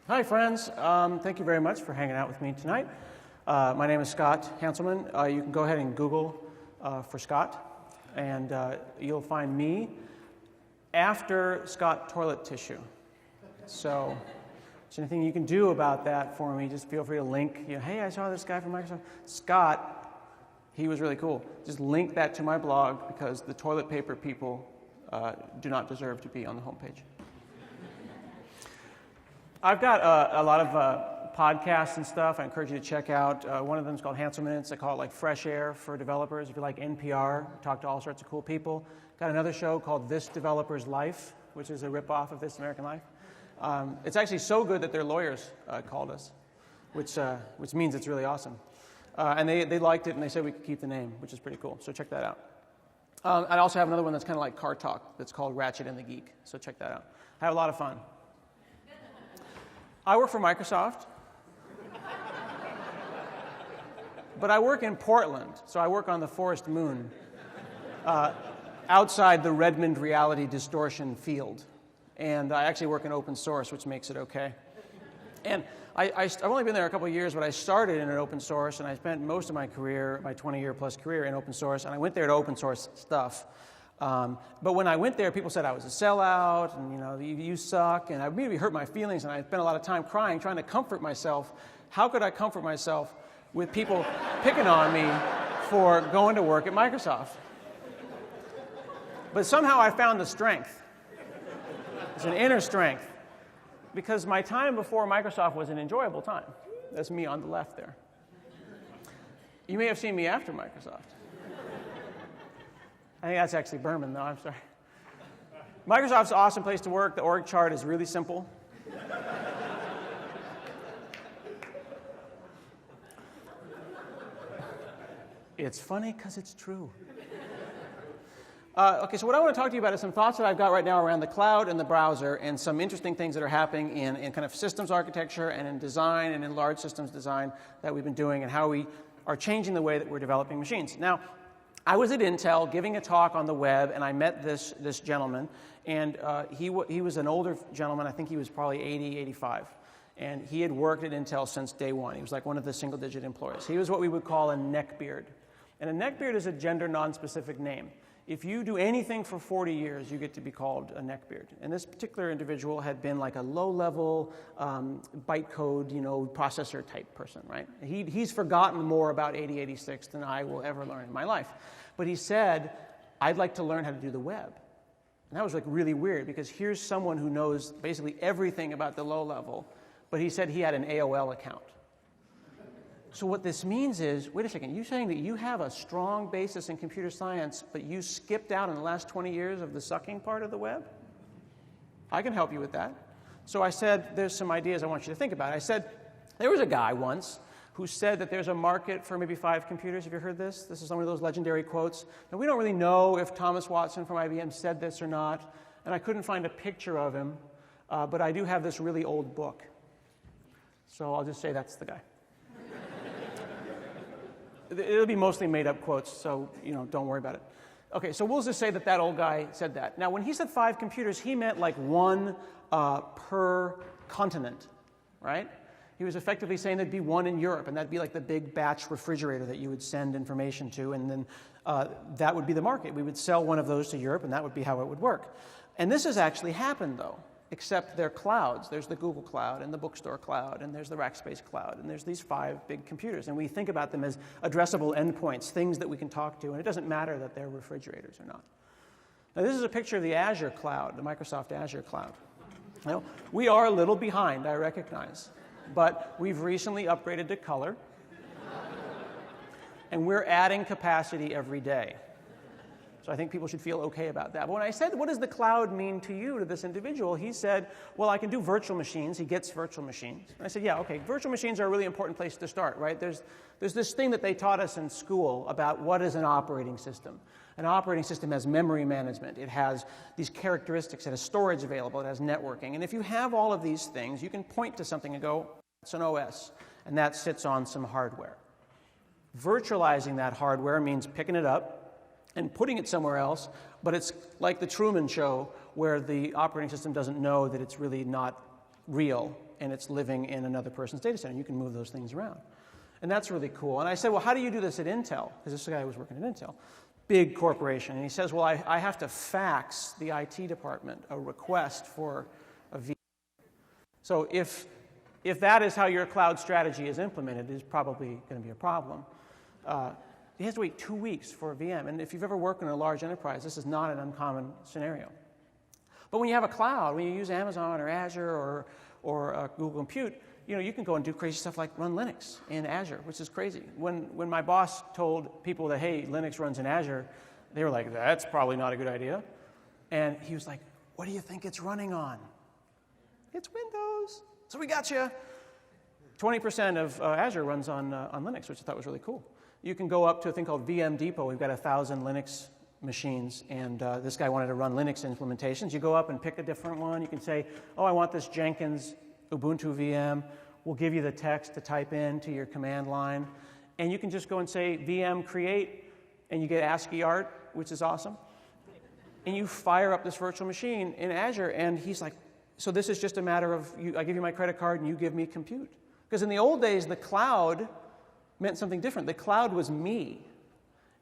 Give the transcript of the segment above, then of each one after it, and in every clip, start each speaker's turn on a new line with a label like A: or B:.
A: Hi, friends. Thank you very much for hanging out with me tonight. My name is ScottHanselman. You can go ahead and Google for Scott, and you'll find me after Scott toilet tissue. So, is there anything you can do about that for me? Just feel free to link. Hey, I saw this guy from Microsoft. Scott, he was really cool. Just link that to my blog because the toilet paper people do not deserve to be on the homepage. I've got a lot of podcasts and stuff I encourage you to check out. One of them is called Hanselman Minutes. I call it like fresh air for developers. If you like NPR, talk to all sorts of cool people. Got another show called This Developer's Life, which is a ripoff of This American Life. It's actually so good that their lawyers called us, which means it's really awesome. And they liked it, and they said we could keep the name, which is pretty cool. So check that out. I also have another one that's kind of like Car Talk that's called Ratchet and the Geek. So check that out. I have a lot of fun. I work for Microsoft, but I work in Portland, so I work on the Forest Moon, outside the Redmond reality distortion field. And I actually work in open source, which makes it okay. And I've only been there a couple of years, but I started in an open source, and I spent most of my career, my 20-year-plus career, in open source, and I went there to open source stuff. But when I went there, people said I was a sellout, and you suck, and I really hurt my feelings, and I spent a lot of time crying, trying to comfort myself. How could I comfort myself with people picking on me for going to work at Microsoft? But somehow I found the strength. It's an inner strength, because my time before Microsoft was an enjoyable time. That's me on the left there. You may have seen me after Microsoft. I think that's actually Berman, though. I'm sorry. Microsoft's an awesome place to work. The org chart is really simple. It's funny because it's true. Okay, so what I want to talk to you about is some thoughts that I've got right now around the cloud and the browser and some interesting things that are happening in kind of systems architecture and in design and in large systems design that we've been doing and how we are changing the way that we're developing machines. Now, I was at Intel giving a talk on the web, and I met this gentleman, and he was an older gentleman. I think he was probably 80, 85, and he had worked at Intel since day one. He was like one of the single-digit employees. He was what we would call a neckbeard, and a neckbeard is a gender non-specific name. If you do anything for 40 years, you get to be called a neckbeard. And this particular individual had been like a low-level bytecode, processor type person, right? He's forgotten more about 8086 than I will ever learn in my life. But he said, I'd like to learn how to do the web. And that was like really weird, because here's someone who knows basically everything about the low level, but he said he had an AOL account. So what this means is, wait a second, you're saying that you have a strong basis in computer science, but you skipped out in the last 20 years of the sucking part of the web? I can help you with that. So I said, there's some ideas I want you to think about. I said, there was a guy once who said that there's a market for maybe 5 computers. Have you heard this? This is one of those legendary quotes. And we don't really know if Thomas Watson from IBM said this or not, and I couldn't find a picture of him, but I do have this really old book. So I'll just say that's the guy. It'll be mostly made-up quotes, so don't worry about it. Okay, so we'll just say that old guy said that. Now, when he said 5 computers, he meant like 1 per continent, right? He was effectively saying there'd be 1 in Europe, and that'd be like the big batch refrigerator that you would send information to, and then that would be the market. We would sell one of those to Europe, and that would be how it would work. And this has actually happened, though, except they're clouds. There's the Google Cloud and the Bookstore Cloud, and there's the Rackspace Cloud, and there's these 5 big computers. And we think about them as addressable endpoints, things that we can talk to, and it doesn't matter that they're refrigerators or not. Now, this is a picture of the Azure Cloud, the Microsoft Azure Cloud. Now, we are a little behind, I recognize, but we've recently upgraded to color, and we're adding capacity every day. So I think people should feel okay about that. But when I said, what does the cloud mean to you, to this individual, he said, well, I can do virtual machines. He gets virtual machines. And I said, yeah, okay, virtual machines are a really important place to start, right? There's this thing that they taught us in school about what is an operating system. An operating system has memory management. It has these characteristics. It has storage available. It has networking. And if you have all of these things, you can point to something and go, it's an OS. And that sits on some hardware. Virtualizing that hardware means picking it up and putting it somewhere else, but it's like the Truman Show, where the operating system doesn't know that it's really not real, and it's living in another person's data center. You can move those things around. And that's really cool. And I said, well, how do you do this at Intel? Because this guy was working at Intel, big corporation. And he says, well, I have to fax the IT department a request for a VM. So if that is how your cloud strategy is implemented, it's probably going to be a problem. He has to wait 2 weeks for a VM. And if you've ever worked in a large enterprise, this is not an uncommon scenario. But when you have a cloud, when you use Amazon or Azure or Google Compute, you can go and do crazy stuff like run Linux in Azure, which is crazy. When my boss told people that, hey, Linux runs in Azure, they were like, that's probably not a good idea. And he was like, what do you think it's running on? It's Windows. So we got you. 20% of Azure runs on Linux, which I thought was really cool. You can go up to a thing called VM Depot. We've got 1,000 Linux machines, and this guy wanted to run Linux implementations. You go up and pick a different one. You can say, oh, I want this Jenkins Ubuntu VM. We'll give you the text to type in to your command line. And you can just go and say VM create, and you get ASCII art, which is awesome. And you fire up this virtual machine in Azure, and he's like, so this is just a matter of, I give you my credit card, and you give me compute. Because in the old days, the cloud meant something different. The cloud was me.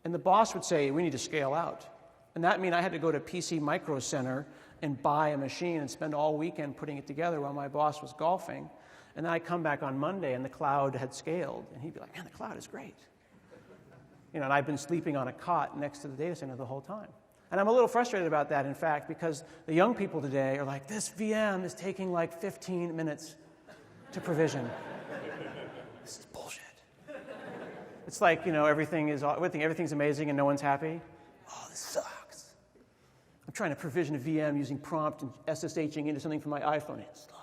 A: And the boss would say, we need to scale out. And that meant I had to go to PC Micro Center and buy a machine and spend all weekend putting it together while my boss was golfing. And then I'd come back on Monday and the cloud had scaled. And he'd be like, man, the cloud is great. And I've been sleeping on a cot next to the data center the whole time. And I'm a little frustrated about that, in fact, because the young people today are like, this VM is taking like 15 minutes to provision. This is bullshit. It's like, everything's amazing and no one's happy. Oh, this sucks. I'm trying to provision a VM using prompt and SSHing into something from my iPhone. It's slow.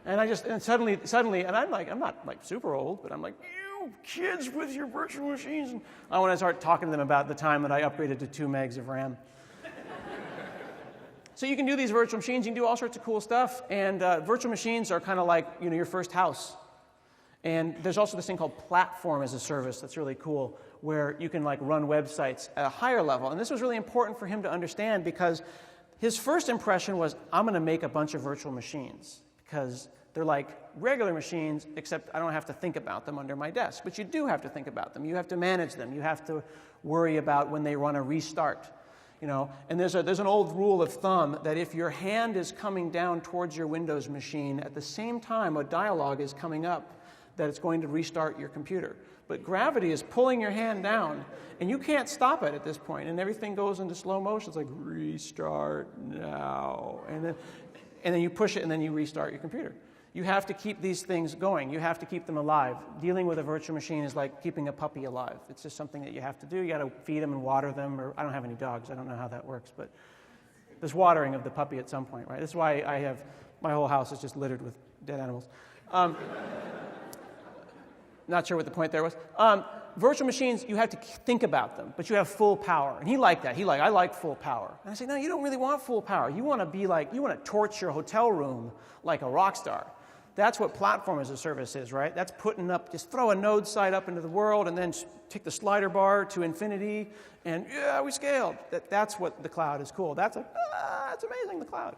A: And suddenly, and I'm not like super old, but I'm like, you kids with your virtual machines. And I want to start talking to them about the time that I upgraded to 2 megs of RAM. So you can do these virtual machines. You can do all sorts of cool stuff. And virtual machines are kind of like, your first house. And there's also this thing called platform as a service that's really cool, where you can run websites at a higher level. And this was really important for him to understand, because his first impression was, I'm going to make a bunch of virtual machines, because they're like regular machines, except I don't have to think about them under my desk. But you do have to think about them. You have to manage them. You have to worry about when they run a restart. And there's an old rule of thumb that if your hand is coming down towards your Windows machine, at the same time a dialog is coming up, that it's going to restart your computer. But gravity is pulling your hand down, and you can't stop it at this point, and everything goes into slow motion. It's like, restart now. And then you push it, and then you restart your computer. You have to keep these things going. You have to keep them alive. Dealing with a virtual machine is like keeping a puppy alive. It's just something that you have to do. You got to feed them and water them. Or I don't have any dogs. I don't know how that works, but there's watering of the puppy at some point, right? This is why my whole house is just littered with dead animals. Not sure what the point there was. Virtual machines, you have to think about them, but you have full power. And he liked that. I like full power. And I say, no, you don't really want full power. You want to torch your hotel room like a rock star. That's what platform as a service is, right? That's just throw a node site up into the world and then take the slider bar to infinity, and yeah, we scaled. That's what the cloud is cool. That's amazing, the cloud.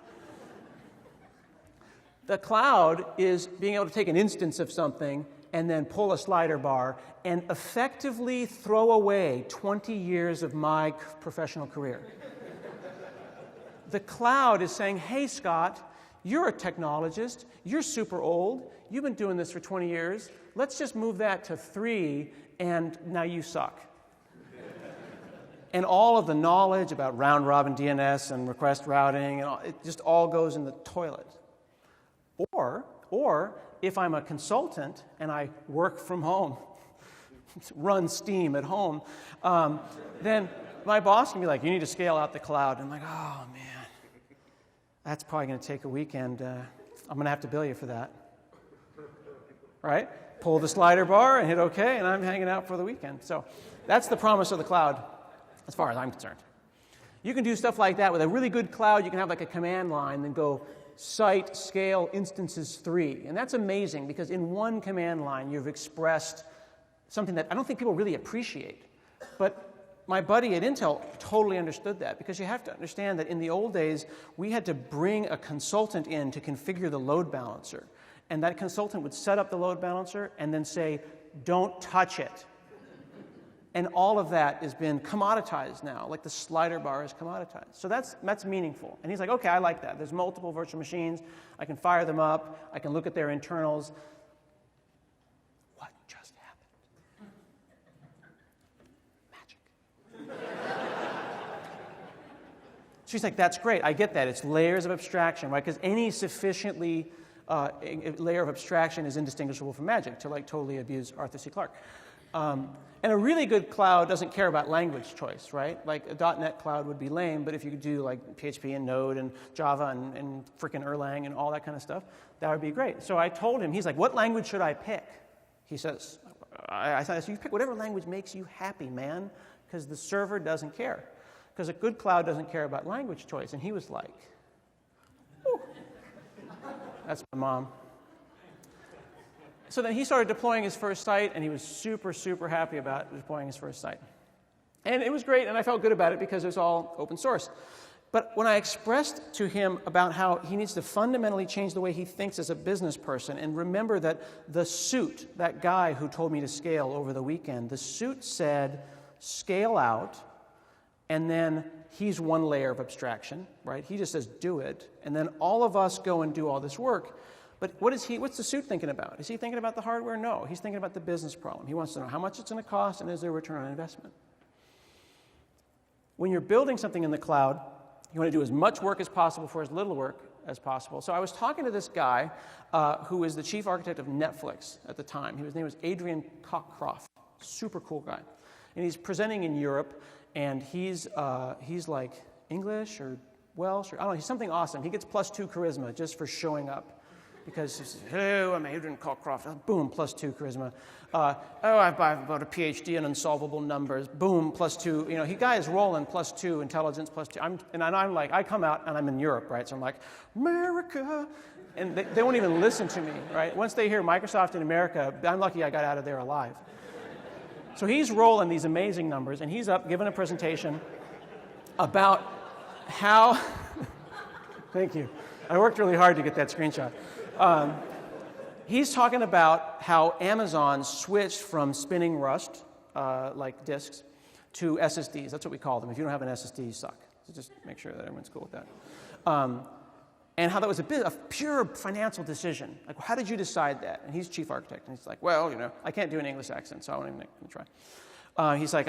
A: The cloud is being able to take an instance of something and then pull a slider bar and effectively throw away 20 years of my professional career. The cloud is saying, hey, Scott, you're a technologist. You're super old. You've been doing this for 20 years. Let's just move that to 3, and now you suck. And all of the knowledge about round-robin DNS and request routing, it just all goes in the toilet. Or if I'm a consultant and I work from home, run Steam at home, then my boss can be like, you need to scale out the cloud. And I'm like, oh, man, that's probably going to take a weekend. I'm going to have to bill you for that. Right? Pull the slider bar and hit OK, and I'm hanging out for the weekend. So that's the promise of the cloud, as far as I'm concerned. You can do stuff like that with a really good cloud. You can have like a command line, then go site scale instances 3. And that's amazing, because in one command line, you've expressed something that I don't think people really appreciate. But my buddy at Intel totally understood that, because you have to understand that in the old days, we had to bring a consultant in to configure the load balancer. And that consultant would set up the load balancer and then say, don't touch it. And all of that has been commoditized now, like the slider bar is commoditized. So that's meaningful. And he's like, okay, I like that. There's multiple virtual machines. I can fire them up. I can look at their internals. What just happened? Magic. So he's like, that's great. I get that. It's layers of abstraction, right? Because any sufficiently layer of abstraction is indistinguishable from magic, to like totally abuse Arthur C. Clarke. And a really good cloud doesn't care about language choice, right? Like a .NET cloud would be lame, but if you could do like PHP and Node and Java and frickin' Erlang and all that kind of stuff, that would be great. So I told him, he's like, what language should I pick? He says, I said, you pick whatever language makes you happy, man, because the server doesn't care. Because a good cloud doesn't care about language choice. And he was like, ooh. That's my mom. So then he started deploying his first site, and he was super, super happy about deploying his first site. And it was great, and I felt good about it because it was all open source. But when I expressed to him about how he needs to fundamentally change the way he thinks as a business person, and remember that the suit, that guy who told me to scale over the weekend, the suit said, scale out, and then he's one layer of abstraction, right? He just says, do it, and then all of us go and do all this work. But what's the suit thinking about? Is he thinking about the hardware? No. He's thinking about the business problem. He wants to know how much it's going to cost and is there a return on investment. When you're building something in the cloud, you want to do as much work as possible for as little work as possible. So I was talking to this guy who was the chief architect of Netflix at the time. His name was Adrian Cockcroft. Super cool guy. And he's presenting in Europe, and he's like English or Welsh, or I don't know, he's something awesome. He gets +2 charisma just for showing up. Because he says, hello, I'm Adrian Cockcroft. Boom, +2 charisma. I've got a PhD in unsolvable numbers. Boom, +2. You know, guy is rolling +2, intelligence +2. I'm like, I come out and I'm in Europe, right? So I'm like, America. And they won't even listen to me, right? Once they hear Microsoft in America, I'm lucky I got out of there alive. So he's rolling these amazing numbers, and he's up giving a presentation about how, thank you. I worked really hard to get that screenshot. He's talking about how Amazon switched from spinning Rust, like disks, to SSDs. That's what we call them. If you don't have an SSD, you suck. So just make sure that everyone's cool with that. And how that was a pure financial decision. Like, how did you decide that? And he's chief architect. And he's like, well, you know, I can't do an English accent, so I won't even try. He's like,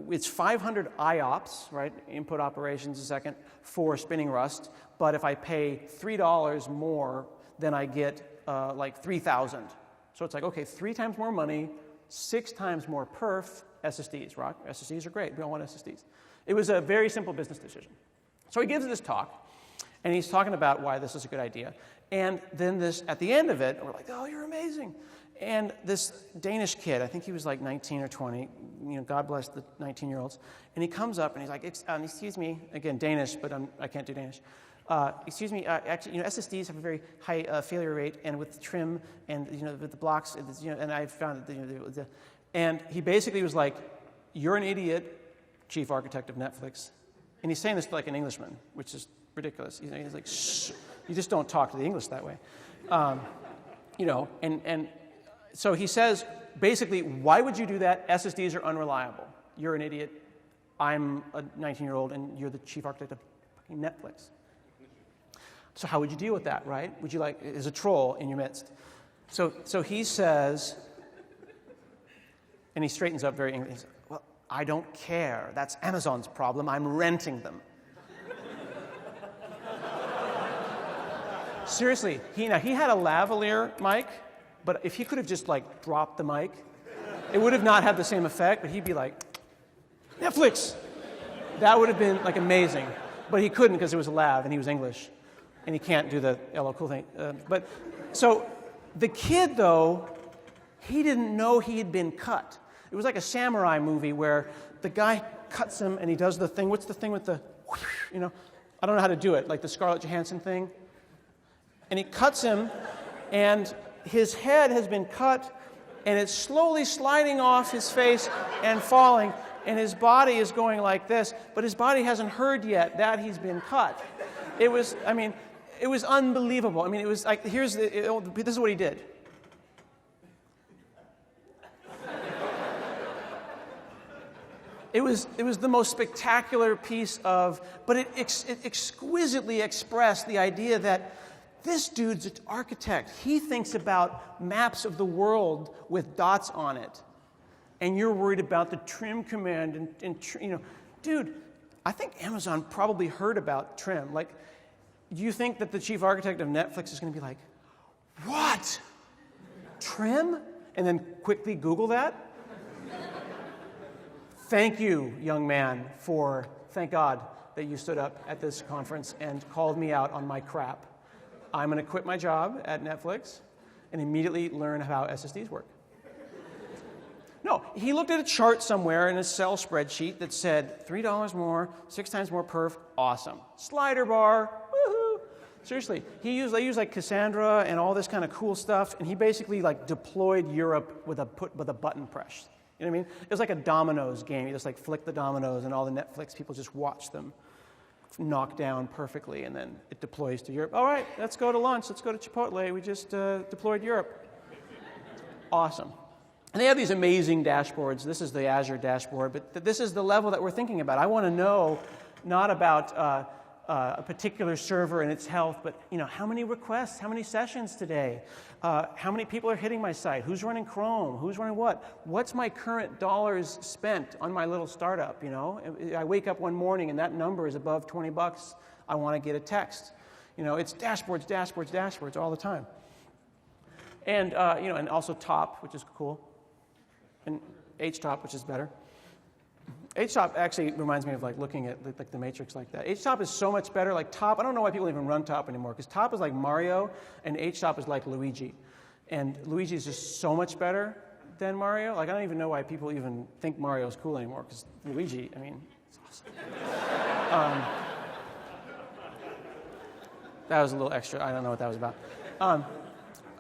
A: it's 500 IOPS, right, input operations a second, for spinning Rust. But if I pay $3 more, then I get like 3,000. So it's like, okay, 3 times more money, 6 times more perf, SSDs, right? SSDs are great. We all want SSDs. It was a very simple business decision. So he gives this talk, and he's talking about why this is a good idea. And then at the end of it, we're like, oh, you're amazing. And this Danish kid, I think he was like 19 or 20, you know, God bless the 19-year-olds, and he comes up and he's like, excuse me, again, Danish, but I can't do Danish. Excuse me, actually, you know, SSDs have a very high failure rate, and with the trim and, you know, with the blocks, you know, and I found that, and he basically was like, you're an idiot, chief architect of Netflix. And he's saying this like an Englishman, which is ridiculous. He's like, shh, you just don't talk to the English that way. You know, and so he says, basically, why would you do that? SSDs are unreliable. You're an idiot. I'm a 19-year-old, and you're the chief architect of fucking Netflix. So how would you deal with that, right? Would you like, is a troll in your midst? So he says, and he straightens up very English. He says, well, I don't care. That's Amazon's problem. I'm renting them. Seriously, he had a lavalier mic, but if he could have just like dropped the mic, it would have not had the same effect, but he'd be like, Netflix! That would have been like amazing. But he couldn't because it was a lav and he was English. And he can't do the LO cool thing. But so the kid, though, he didn't know he had been cut. It was like a samurai movie where the guy cuts him and he does the thing. What's the thing with the, you know? I don't know how to do it, like the Scarlett Johansson thing. And he cuts him, and his head has been cut, and it's slowly sliding off his face and falling. and his body is going like this, but his body hasn't heard yet that he's been cut. It was unbelievable. I mean, it was like, this is what he did. It was the most spectacular piece but it exquisitely expressed the idea that this dude's an architect. He thinks about maps of the world with dots on it. And you're worried about the trim command and dude, I think Amazon probably heard about trim. Like, do you think that the chief architect of Netflix is going to be like, what? Trim? And then quickly Google that? Thank you, young man, thank God that you stood up at this conference and called me out on my crap. I'm going to quit my job at Netflix and immediately learn how SSDs work. No, he looked at a chart somewhere in a Excel spreadsheet that said $3 more, 6 times more perf, awesome. Slider bar, woohoo! Seriously, they used like Cassandra and all this kind of cool stuff, and he basically like deployed Europe with a button press. You know what I mean? It was like a dominoes game. You just like flick the dominoes, and all the Netflix people just watch them knock down perfectly, and then it deploys to Europe. All right, let's go to lunch. Let's go to Chipotle. We just deployed Europe. Awesome. And they have these amazing dashboards. This is the Azure dashboard, but this is the level that we're thinking about. I want to know not about a particular server and its health, but how many requests, how many sessions today, how many people are hitting my site, who's running Chrome, who's running what, what's my current dollars spent on my little startup. I wake up one morning and that number is above $20. I want to get a text. It's dashboards, dashboards, dashboards all the time. And and also top, which is cool. And HTOP, which is better. HTOP actually reminds me of like looking at like the Matrix like that. HTOP is so much better. Like top, I don't know why people even run top anymore, because top is like Mario and HTOP is like Luigi. And Luigi is just so much better than Mario. Like I don't even know why people even think Mario is cool anymore, because Luigi, I mean, it's awesome. That was a little extra. I don't know what that was about.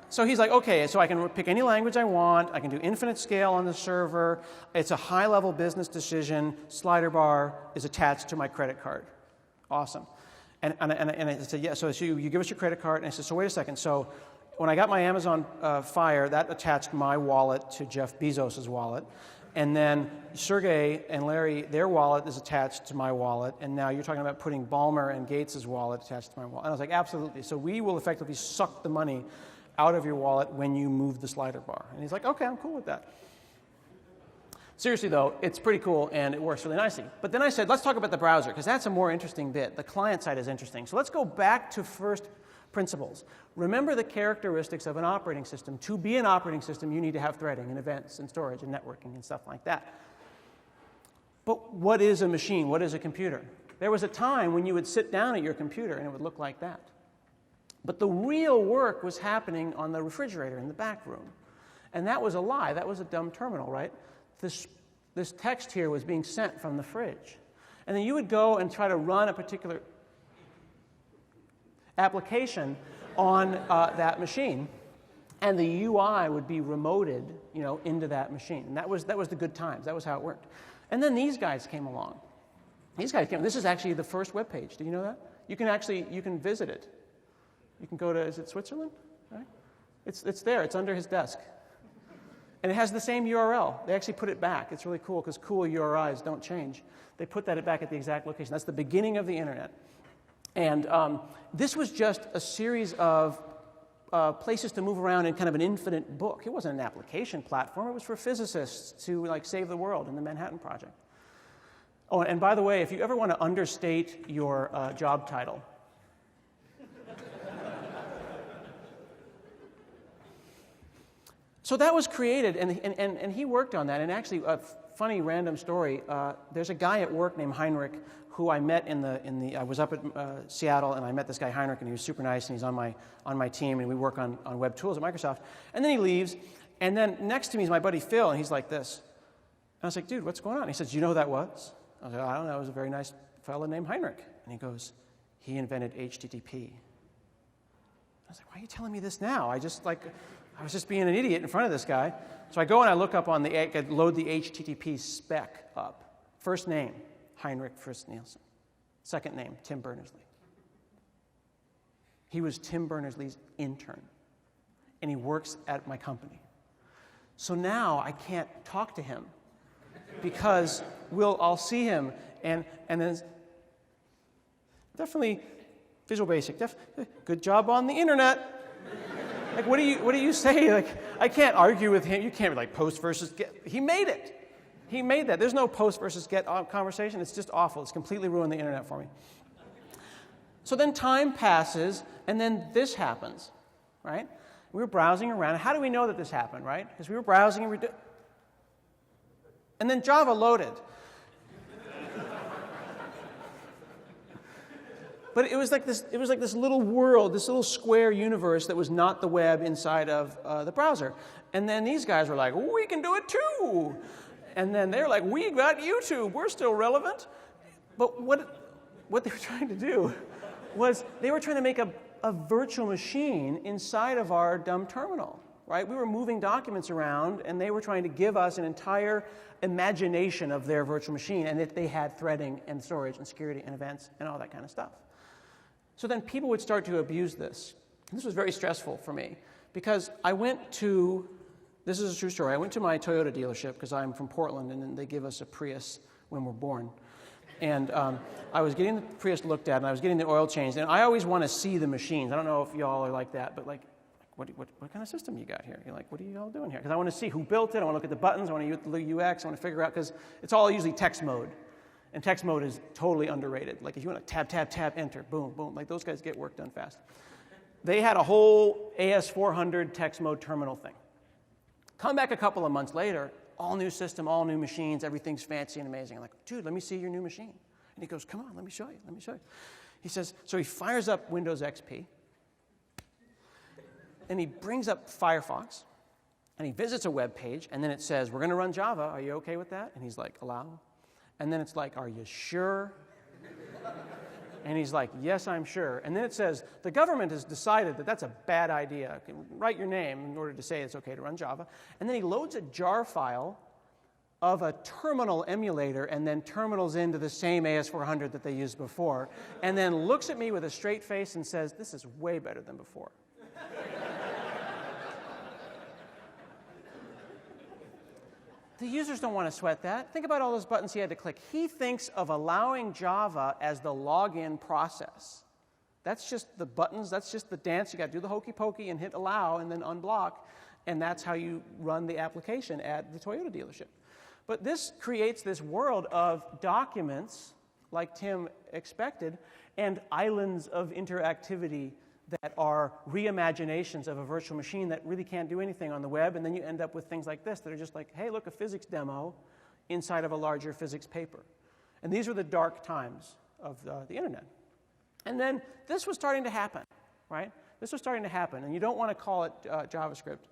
A: So he's like, okay, so I can pick any language I want. I can do infinite scale on the server. It's a high-level business decision. Slider bar is attached to my credit card. Awesome. And I said, yeah, so you give us your credit card. And I said, so wait a second. So when I got my Amazon Fire, that attached my wallet to Jeff Bezos' wallet. And then Sergey and Larry, their wallet is attached to my wallet. And now you're talking about putting Ballmer and Gates' wallet attached to my wallet. And I was like, absolutely. So we will effectively suck the money out of your wallet when you move the slider bar. And he's like, okay, I'm cool with that. Seriously, though, it's pretty cool, and it works really nicely. But then I said, let's talk about the browser, because that's a more interesting bit. The client side is interesting. So let's go back to first principles. Remember the characteristics of an operating system. To be an operating system, you need to have threading and events and storage and networking and stuff like that. But what is a machine? What is a computer? There was a time when you would sit down at your computer, and it would look like that. But the real work was happening on the refrigerator in the back room. And that was a lie. That was a dumb terminal, right? This text here was being sent from the fridge. And then you would go and try to run a particular application on that machine. And the UI would be remoted, into that machine. And that was the good times. That was how it worked. And then these guys came along. This is actually the first web page. Did you know that? You can visit it. You can go to, is it Switzerland? Right? It's there. It's under his desk. And it has the same URL. They actually put it back. It's really cool, because cool URIs don't change. They put that back at the exact location. That's the beginning of the internet. And this was just a series of places to move around in kind of an infinite book. It wasn't an application platform. It was for physicists to save the world in the Manhattan Project. Oh, and by the way, if you ever want to understate your job title, so that was created, and he worked on that. And actually, a funny random story. There's a guy at work named Heinrich who I met I was up at Seattle, and I met this guy Heinrich, and he was super nice, and he's on my team, and we work on web tools at Microsoft. And then he leaves, and then next to me is my buddy Phil, and he's like this. And I was like, dude, what's going on? He says, do you know who that was? I was like, I don't know. It was a very nice fellow named Heinrich. And he goes, he invented HTTP. I was like, why are you telling me this now? I was just being an idiot in front of this guy. So I go and I look up I load the HTTP spec up. First name, Heinrich Fritz Nielsen. Second name, Tim Berners-Lee. He was Tim Berners-Lee's intern, and he works at my company. So now I can't talk to him because I'll see him, and then definitely Visual Basic. Good job on the internet. Like, what do you say? Like, I can't argue with him. You can't be like post versus get. He made it. He made that. There's no post versus get conversation. It's just awful. It's completely ruined the internet for me. So then time passes, and then this happens, right? We were browsing around. How do we know that this happened, right? Because we were browsing, and then Java loaded. But it was like this little world, this little square universe that was not the web inside of the browser. And then these guys were like, we can do it too. And then they're like, we got YouTube. We're still relevant. But what they were trying to do was they were trying to make a virtual machine inside of our dumb terminal, right? We were moving documents around, and they were trying to give us an entire imagination of their virtual machine, and that they had threading and storage and security and events and all that kind of stuff. So then people would start to abuse this. And this was very stressful for me because this is a true story, I went to my Toyota dealership because I'm from Portland, and then they give us a Prius when we're born. And I was getting the Prius looked at, and I was getting the oil changed, and I always want to see the machines. I don't know if y'all are like that, but like, what kind of system you got here? You're like, what are you all doing here? Because I want to see who built it, I want to look at the buttons, I want to use the UX, I want to figure out, because it's all usually text mode. And text mode is totally underrated. Like if you want to tab, enter, boom, boom. Like those guys get work done fast. They had a whole AS400 text mode terminal thing. Come back a couple of months later, all new system, all new machines, everything's fancy and amazing. I'm like, dude, let me see your new machine. And he goes, come on, let me show you. He says, so he fires up Windows XP, and he brings up Firefox, and he visits a web page, and then it says, we're going to run Java. Are you okay with that? And he's like, allow. And then it's like, are you sure? And he's like, yes, I'm sure. And then it says, the government has decided that that's a bad idea. Write your name in order to say it's okay to run Java. And then he loads a jar file of a terminal emulator and then terminals into the same AS400 that they used before, and then looks at me with a straight face and says, this is way better than before. The users don't want to sweat that. Think about all those buttons he had to click. He thinks of allowing Java as the login process. That's just the buttons. That's just the dance. You got to do the hokey pokey and hit allow and then unblock, and that's how you run the application at the Toyota dealership. But this creates this world of documents, like Tim expected, and islands of interactivity that are reimaginations of a virtual machine that really can't do anything on the web, and then you end up with things like this that are just like, hey, look, a physics demo inside of a larger physics paper. And these were the dark times of the internet. And then this was starting to happen, right? This was starting to happen, and you don't want to call it JavaScript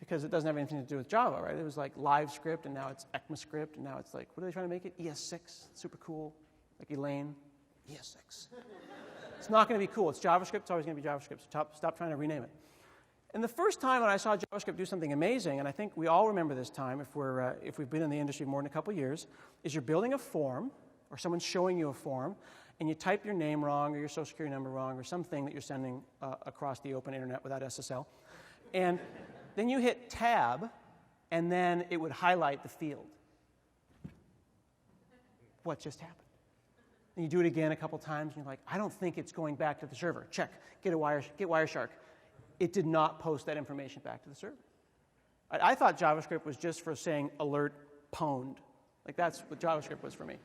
A: because it doesn't have anything to do with Java, right? It was like LiveScript, and now it's ECMAScript, and now it's like, what are they trying to make it? ES6, super cool, like Elaine, ES6. It's not going to be cool. It's JavaScript. It's always going to be JavaScript. So stop trying to rename it. And the first time when I saw JavaScript do something amazing, and I think we all remember this time if we've been in the industry more than a couple years, is you're building a form, or someone's showing you a form, and you type your name wrong, or your social security number wrong, or something that you're sending across the open internet without SSL. And then you hit tab, and then it would highlight the field. What just happened? And you do it again a couple times, and you're like, I don't think it's going back to the server. Check. Get Wireshark. It did not post that information back to the server. I thought JavaScript was just for saying alert pwned. Like that's what JavaScript was for me.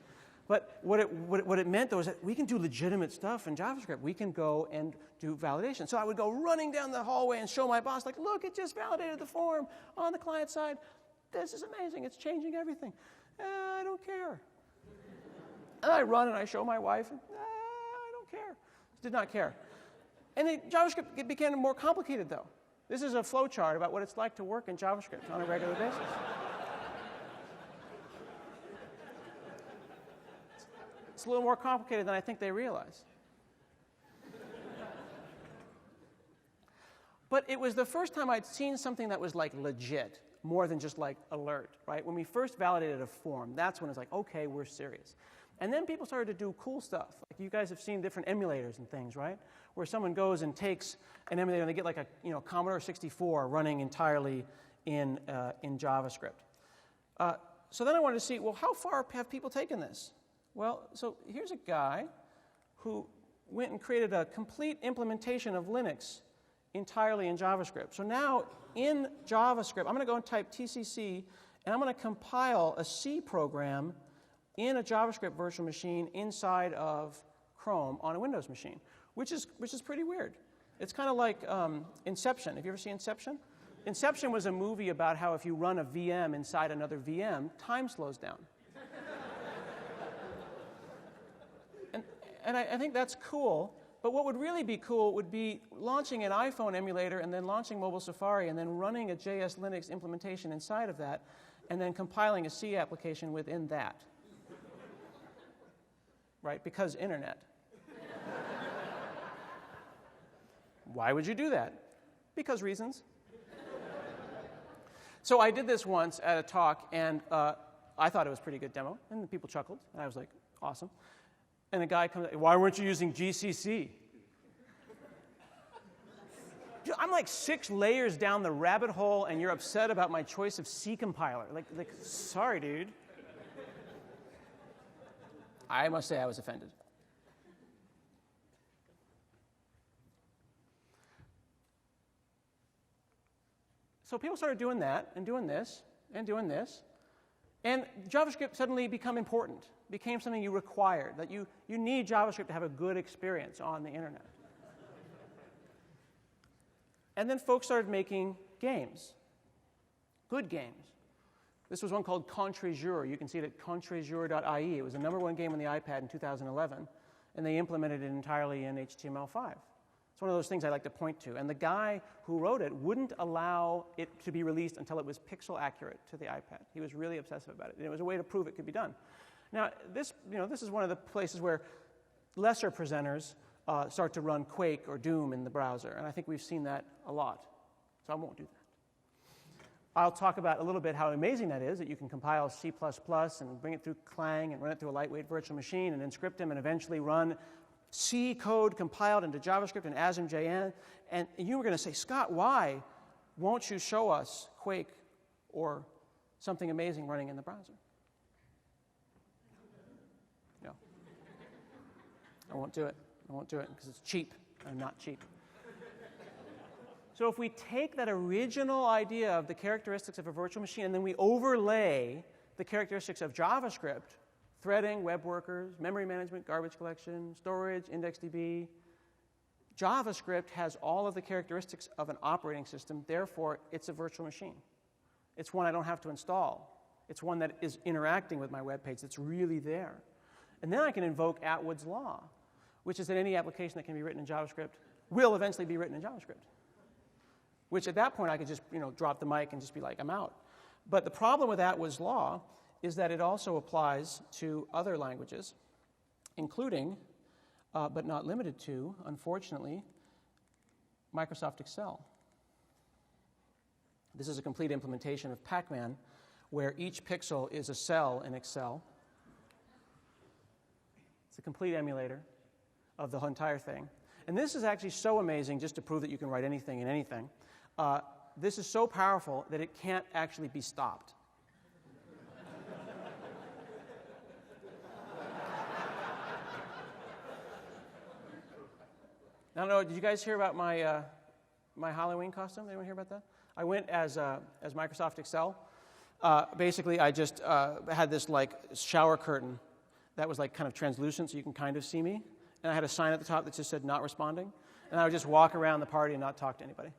A: But what it meant, though, is that we can do legitimate stuff in JavaScript. We can go and do validation. So I would go running down the hallway and show my boss, like, look, it just validated the form on the client side. This is amazing. It's changing everything. I don't care. And I run and I show my wife, and, I don't care. Did not care. And JavaScript became more complicated, though. This is a flow chart about what it's like to work in JavaScript on a regular basis. It's a little more complicated than I think they realize. But it was the first time I'd seen something that was like legit. more than just like alert, right? When we first validated a form, that's when it's like, okay, we're serious. And then people started to do cool stuff. Like you guys have seen different emulators and things, right? Where someone goes and takes an emulator and they get like a Commodore 64 running entirely in JavaScript. So then I wanted to see, well, how far have people taken this? Well, so here's a guy who went and created a complete implementation of Linux entirely in JavaScript. So now in JavaScript, I'm going to go and type TCC, and I'm going to compile a C program in a JavaScript virtual machine inside of Chrome on a Windows machine, which is pretty weird. It's kind of like Inception. Have you ever seen Inception? Inception was a movie about how if you run a VM inside another VM, time slows down. And I think that's cool, but what would really be cool would be launching an iPhone emulator and then launching Mobile Safari and then running a JS Linux implementation inside of that and then compiling a C application within that. Right? Because internet. Why would you do that? Because reasons. So I did this once at a talk, and I thought it was a pretty good demo, and the people chuckled, and I was like, awesome. And a guy comes, why weren't you using GCC? I'm like 6 layers down the rabbit hole, and you're upset about my choice of C compiler. Like sorry, dude. I must say I was offended. So people started doing that, and doing this, and doing this, and JavaScript suddenly became important, became something you required, that you need JavaScript to have a good experience on the internet. And then folks started making games, good games. This was one called Contre-Jour. You can see it at contrejour.ie. It was the #1 game on the iPad in 2011, and they implemented it entirely in HTML5. It's one of those things I like to point to. And the guy who wrote it wouldn't allow it to be released until it was pixel accurate to the iPad. He was really obsessive about it, and it was a way to prove it could be done. Now, this is one of the places where lesser presenters start to run Quake or Doom in the browser, and I think we've seen that a lot. So I won't do that. I'll talk about a little bit how amazing that is, that you can compile C++ and bring it through Clang and run it through a lightweight virtual machine and then script them and eventually run C code compiled into JavaScript and ASM.js. And you were going to say, Scott, why won't you show us Quake or something amazing running in the browser? No. I won't do it. I won't do it because it's cheap. I'm not cheap. So if we take that original idea of the characteristics of a virtual machine and then we overlay the characteristics of JavaScript, threading, web workers, memory management, garbage collection, storage, IndexedDB, JavaScript has all of the characteristics of an operating system, therefore it's a virtual machine. It's one I don't have to install. It's one that is interacting with my web page that's really there. And then I can invoke Atwood's law, which is that any application that can be written in JavaScript will eventually be written in JavaScript. Which at that point I could just drop the mic and just be like, I'm out. But the problem with Atwood's law is that it also applies to other languages, including, but not limited to, unfortunately, Microsoft Excel. This is a complete implementation of Pac-Man, where each pixel is a cell in Excel. It's a complete emulator of the entire thing. And this is actually so amazing, just to prove that you can write anything in anything. This is so powerful that it can't actually be stopped. I don't know, did you guys hear about my Halloween costume? Anyone hear about that? I went as Microsoft Excel. Basically, I just had this shower curtain that was kind of translucent so you can kind of see me. And I had a sign at the top that just said, not responding. And I would just walk around the party and not talk to anybody.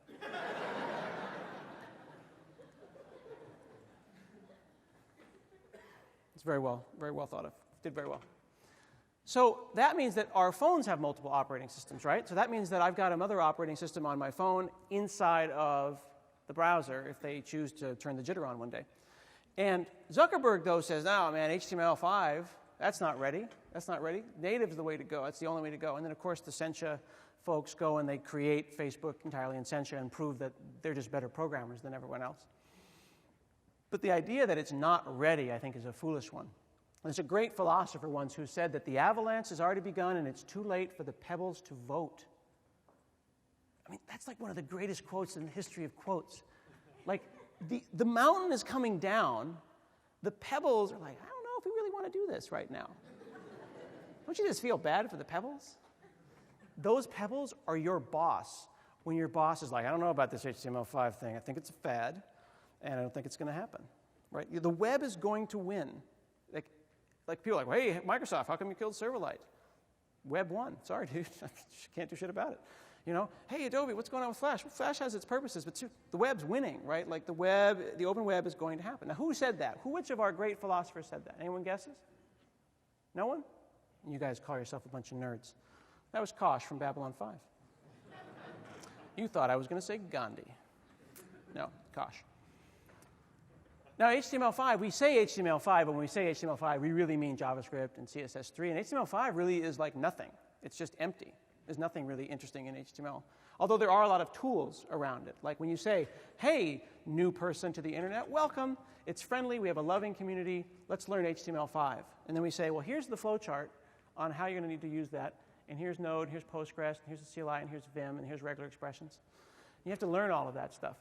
A: It's very well thought of. Did very well. So that means that our phones have multiple operating systems, right? So that means that I've got another operating system on my phone inside of the browser if they choose to turn the jitter on one day. And Zuckerberg, though, says, no, man, HTML5, that's not ready. That's not ready. Native's the way to go. That's the only way to go. And then, of course, the Sencha folks go and they create Facebook entirely in Sencha and prove that they're just better programmers than everyone else. But the idea that it's not ready, I think, is a foolish one. There's a great philosopher once who said that the avalanche has already begun and it's too late for the pebbles to vote. I mean, that's like one of the greatest quotes in the history of quotes. Like, the mountain is coming down. The pebbles are like, I don't know if we really want to do this right now. Don't you just feel bad for the pebbles? Those pebbles are your boss. When your boss is like, I don't know about this HTML5 thing. I think it's a fad, and I don't think it's going to happen. Right? The web is going to win. Like people are like, hey, Microsoft, how come you killed Silverlight? Web won. Sorry, dude. Can't do shit about it. You know, hey, Adobe, what's going on with Flash? Well, Flash has its purposes, but the web's winning, right? Like the open web is going to happen. Now, who said that? Which of our great philosophers said that? Anyone guesses? No one? You guys call yourself a bunch of nerds. That was Kosh from Babylon 5. You thought I was going to say Gandhi. No, Kosh. Now, HTML5, we say HTML5, but when we say HTML5, we really mean JavaScript and CSS3. And HTML5 really is like nothing. It's just empty. There's nothing really interesting in HTML. Although there are a lot of tools around it. Like when you say, hey, new person to the internet, welcome. It's friendly. We have a loving community. Let's learn HTML5. And then we say, well, here's the flowchart on how you're going to need to use that. And here's Node, here's Postgres, and here's the CLI, and here's Vim, and here's regular expressions. You have to learn all of that stuff.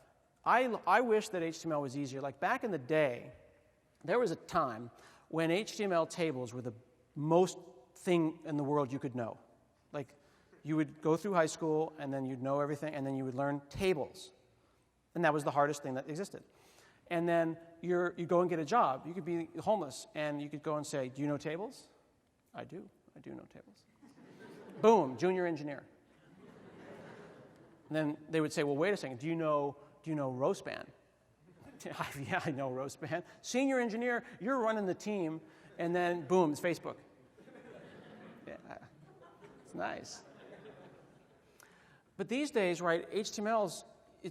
A: I wish that HTML was easier. Like back in the day, there was a time when HTML tables were the most thing in the world you could know. Like you would go through high school, and then you'd know everything, and then you would learn tables. And that was the hardest thing that existed. And then you go and get a job. You could be homeless, and you could go and say, do you know tables? I do know tables. Boom, junior engineer. And then they would say, well, wait a second, do you know Roastban? Yeah, I know Roastban. Senior engineer, you're running the team, and then boom, it's Facebook. Yeah, it's nice. But these days, right, it's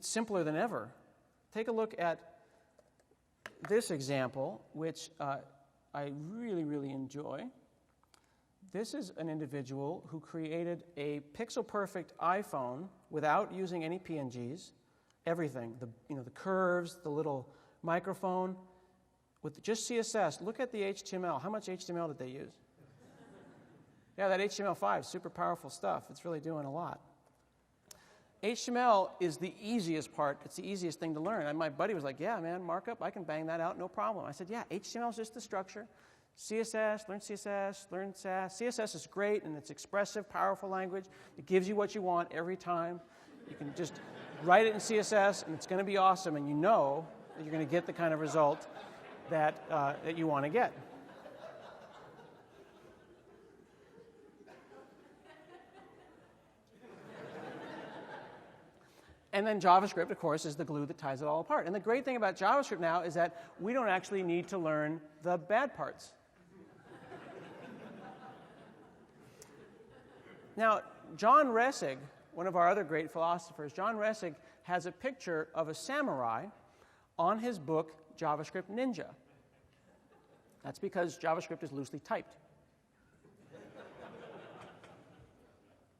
A: simpler than ever. Take a look at this example, which I really, really enjoy. This is an individual who created a pixel-perfect iPhone without using any PNGs. Everything, the curves, the little microphone, with just CSS. Look at the HTML. How much HTML did they use? Yeah, that HTML5, super powerful stuff. It's really doing a lot. HTML is the easiest part. It's the easiest thing to learn. And my buddy was like, yeah, man, markup, I can bang that out, no problem. I said, yeah, HTML is just the structure. CSS, learn SAS. CSS is great, and it's expressive, powerful language. It gives you what you want every time. You can just write it in CSS, and it's going to be awesome, and you know that you're going to get the kind of result that you want to get. And then JavaScript, of course, is the glue that ties it all apart. And the great thing about JavaScript now is that we don't actually need to learn the bad parts. Now, John Resig, one of our other great philosophers, John Resig has a picture of a samurai on his book, JavaScript Ninja. That's because JavaScript is loosely typed.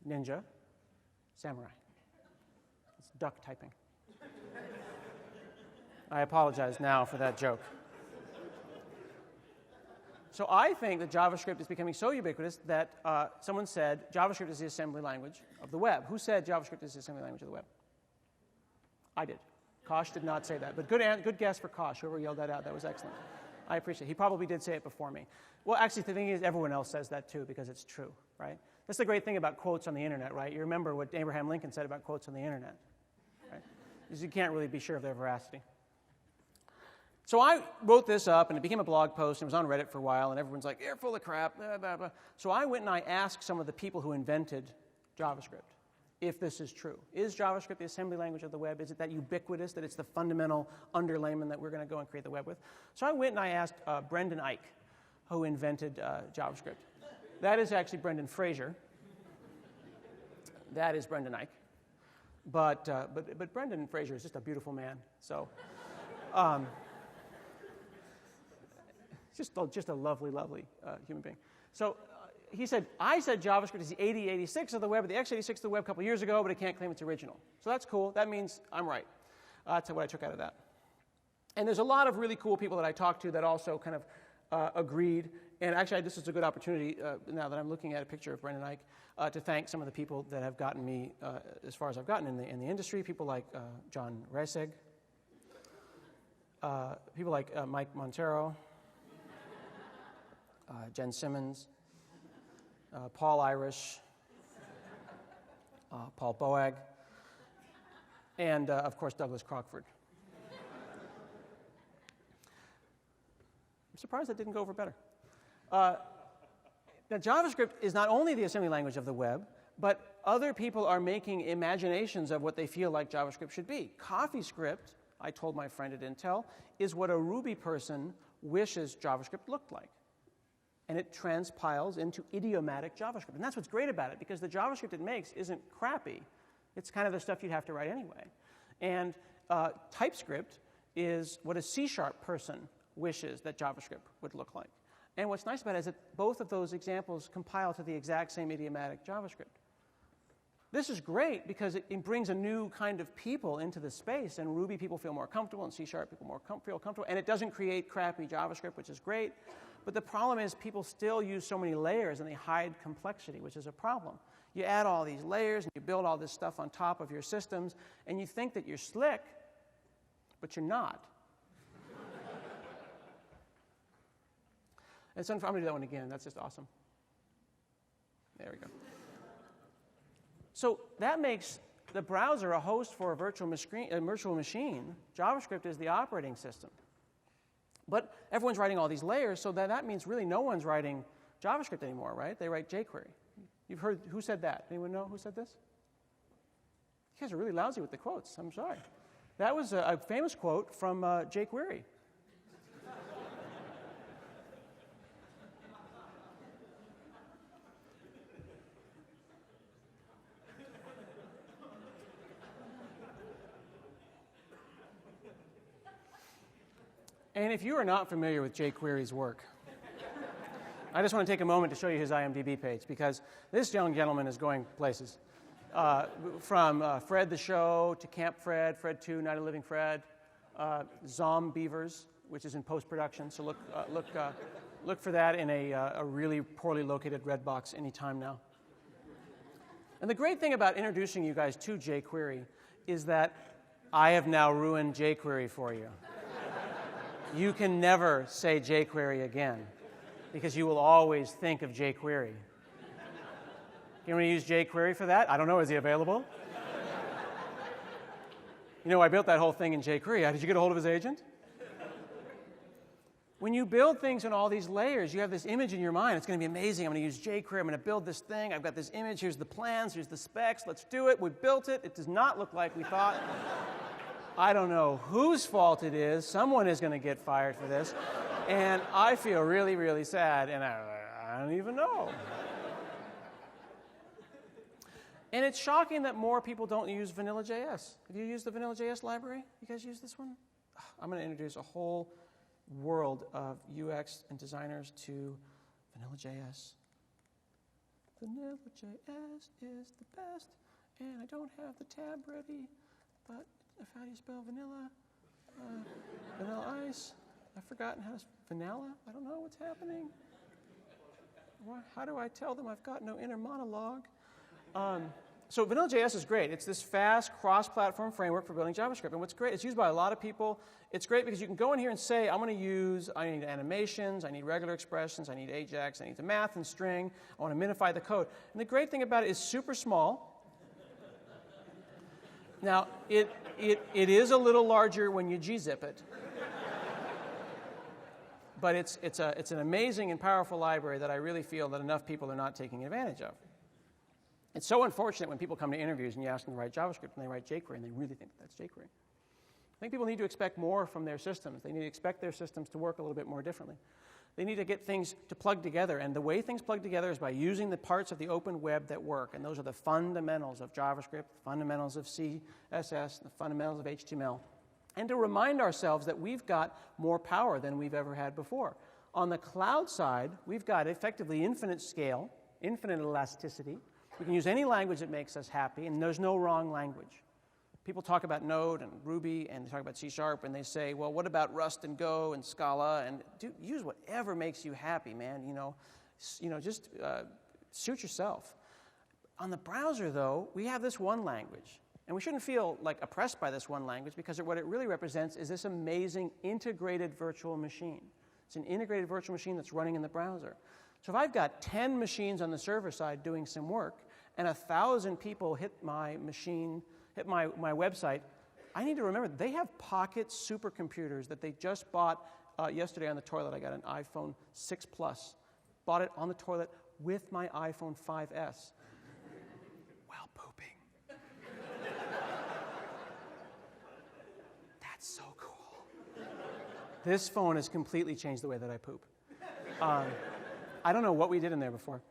A: Ninja, samurai. It's duck typing. I apologize now for that joke. So I think that JavaScript is becoming so ubiquitous that someone said JavaScript is the assembly language of the web. Who said JavaScript is the assembly language of the web? I did. Kosh did not say that. But good guess for Kosh, whoever yelled that out. That was excellent. I appreciate it. He probably did say it before me. Well, actually, the thing is, everyone else says that too because it's true, right? That's the great thing about quotes on the internet, right? You remember what Abraham Lincoln said about quotes on the internet, right? Because you can't really be sure of their veracity. So I wrote this up, and it became a blog post, and it was on Reddit for a while, and everyone's like, you're full of crap, blah, blah, blah. So I went and I asked some of the people who invented JavaScript if this is true. Is JavaScript the assembly language of the web? Is it that ubiquitous, that it's the fundamental underlayment that we're going to go and create the web with? So I went and I asked Brendan Eich, who invented JavaScript. That is actually Brendan Fraser. That is Brendan Eich. But Brendan Fraser is just a beautiful man, so... Just a lovely, lovely human being. So he said, I said JavaScript is the 8086 of the web, or the x86 of the web a couple years ago, but it can't claim it's original. So that's cool. That means I'm right. That's what I took out of that. And there's a lot of really cool people that I talked to that also kind of agreed. And actually, this is a good opportunity, now that I'm looking at a picture of Brendan Eich, to thank some of the people that have gotten me as far as I've gotten in the industry. People like John Reisig, people like Mike Montero, Jen Simmons, Paul Irish, Paul Boag, and of course Douglas Crockford. I'm surprised that didn't go over better. Now, JavaScript is not only the assembly language of the web, but other people are making imaginations of what they feel like JavaScript should be. CoffeeScript, I told my friend at Intel, is what a Ruby person wishes JavaScript looked like. And it transpiles into idiomatic JavaScript. And that's what's great about it, because the JavaScript it makes isn't crappy. It's kind of the stuff you'd have to write anyway. And TypeScript is what a C# person wishes that JavaScript would look like. And what's nice about it is that both of those examples compile to the exact same idiomatic JavaScript. This is great because it brings a new kind of people into the space, and Ruby people feel more comfortable, and C# people feel comfortable, and it doesn't create crappy JavaScript, which is great. But the problem is people still use so many layers, and they hide complexity, which is a problem. You add all these layers, and you build all this stuff on top of your systems, and you think that you're slick, but you're not. And so I'm going to do that one again. That's just awesome. There we go. So that makes the browser a host for a virtual machine. JavaScript is the operating system. But everyone's writing all these layers, so that means really no one's writing JavaScript anymore, right? They write jQuery. You've heard, who said that? Anyone know who said this? You guys are really lousy with the quotes. I'm sorry. That was a famous quote from jQuery. And if you are not familiar with jQuery's work, I just want to take a moment to show you his IMDb page, because this young gentleman is going places. From Fred the Show to Camp Fred, Fred 2, Night of Living Fred, Zombeavers, which is in post-production, so look for that in a really poorly located red box anytime now. And the great thing about introducing you guys to jQuery is that I have now ruined jQuery for you. You can never say jQuery again, because you will always think of jQuery. You want to use jQuery for that? I don't know. Is he available? You know, I built that whole thing in jQuery. Did you get a hold of his agent? When you build things in all these layers, you have this image in your mind. It's going to be amazing. I'm going to use jQuery. I'm going to build this thing. I've got this image. Here's the plans. Here's the specs. Let's do it. We built it. It does not look like we thought. I don't know whose fault it is. Someone is going to get fired for this. And I feel really, really sad, and I don't even know. And it's shocking that more people don't use Vanilla.js. Have you used the Vanilla.js library? You guys use this one? I'm going to introduce a whole world of UX and designers to Vanilla.js. Vanilla.js is the best, and I don't have the tab ready, but how do you spell vanilla? Vanilla ice. I've forgotten how to vanilla. I don't know what's happening. How do I tell them I've got no inner monologue? So Vanilla.js is great. It's this fast cross-platform framework for building JavaScript. And what's great, it's used by a lot of people. It's great because you can go in here and say, I need animations, I need regular expressions, I need Ajax, I need the math and string, I want to minify the code. And the great thing about it is super small. Now, it is a little larger when you gzip it. But it's an amazing and powerful library that I really feel that enough people are not taking advantage of. It's so unfortunate when people come to interviews and you ask them to write JavaScript and they write jQuery and they really think that's jQuery. I think people need to expect more from their systems. They need to expect their systems to work a little bit more differently. They need to get things to plug together, and the way things plug together is by using the parts of the open web that work, and those are the fundamentals of JavaScript, the fundamentals of CSS, the fundamentals of HTML, and to remind ourselves that we've got more power than we've ever had before. On the cloud side, we've got effectively infinite scale, infinite elasticity. We can use any language that makes us happy, and there's no wrong language. People talk about Node and Ruby, and they talk about C#, and they say, well, what about Rust and Go and Scala? And use whatever makes you happy, man. Just suit yourself. On the browser, though, we have this one language. And we shouldn't feel like oppressed by this one language, because what it really represents is this amazing integrated virtual machine. It's an integrated virtual machine that's running in the browser. So if I've got 10 machines on the server side doing some work, and 1,000 people hit my machine, hit my website, I need to remember they have pocket supercomputers that they just bought yesterday on the toilet. I got an iPhone 6 Plus. Bought it on the toilet with my iPhone 5S. While pooping. That's so cool. This phone has completely changed the way that I poop. I don't know what we did in there before.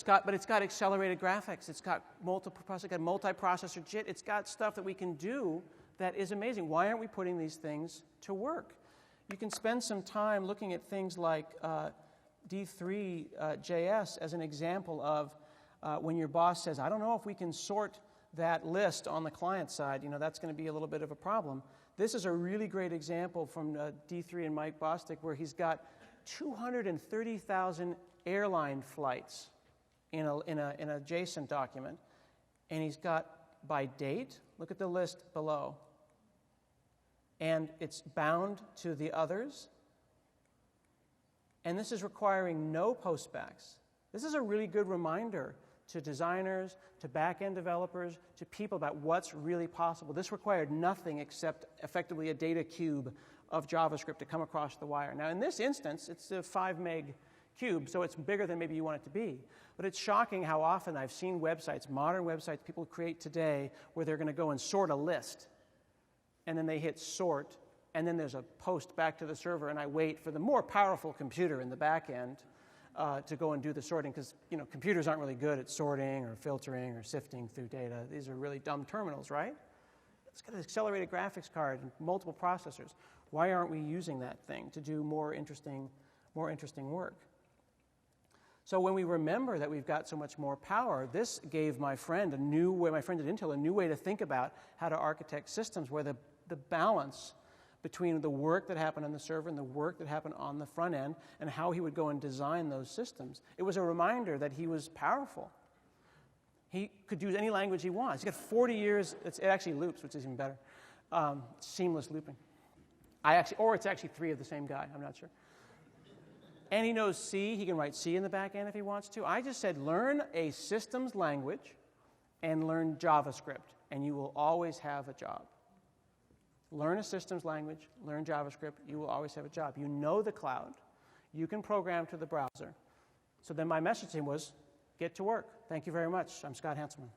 A: But it's got accelerated graphics. It's got multi-processor JIT. It's got stuff that we can do that is amazing. Why aren't we putting these things to work? You can spend some time looking at things like D3.js as an example of when your boss says, I don't know if we can sort that list on the client side. That's going to be a little bit of a problem. This is a really great example from D3 and Mike Bostic, where he's got 230,000 airline flights in a JSON document, and he's got by date. Look at the list below, and it's bound to the others, and this is requiring no postbacks. This is a really good reminder to designers, to back-end developers, to people about what's really possible. This required nothing except effectively a data cube of JavaScript to come across the wire. Now, in this instance, it's a 5 meg cube, so it's bigger than maybe you want it to be. But it's shocking how often I've seen websites, modern websites people create today, where they're going to go and sort a list, and then they hit sort, and then there's a post back to the server, and I wait for the more powerful computer in the back end to go and do the sorting, because computers aren't really good at sorting or filtering or sifting through data. These are really dumb terminals, right? It's got an accelerated graphics card and multiple processors. Why aren't we using that thing to do more interesting work? So when we remember that we've got so much more power, this gave my friend at Intel, a new way to think about how to architect systems where the balance between the work that happened on the server and the work that happened on the front end, and how he would go and design those systems. It was a reminder that he was powerful. He could use any language he wants. He's got 40 years. It actually loops, which is even better. Seamless looping. Or it's actually 3 of the same guy. I'm not sure. And he knows C. He can write C in the back end if he wants to. I just said learn a systems language and learn JavaScript, and you will always have a job. Learn a systems language, learn JavaScript, you will always have a job. You know the cloud. You can program to the browser. So then my message to him was, get to work. Thank you very much. I'm ScottHanselman.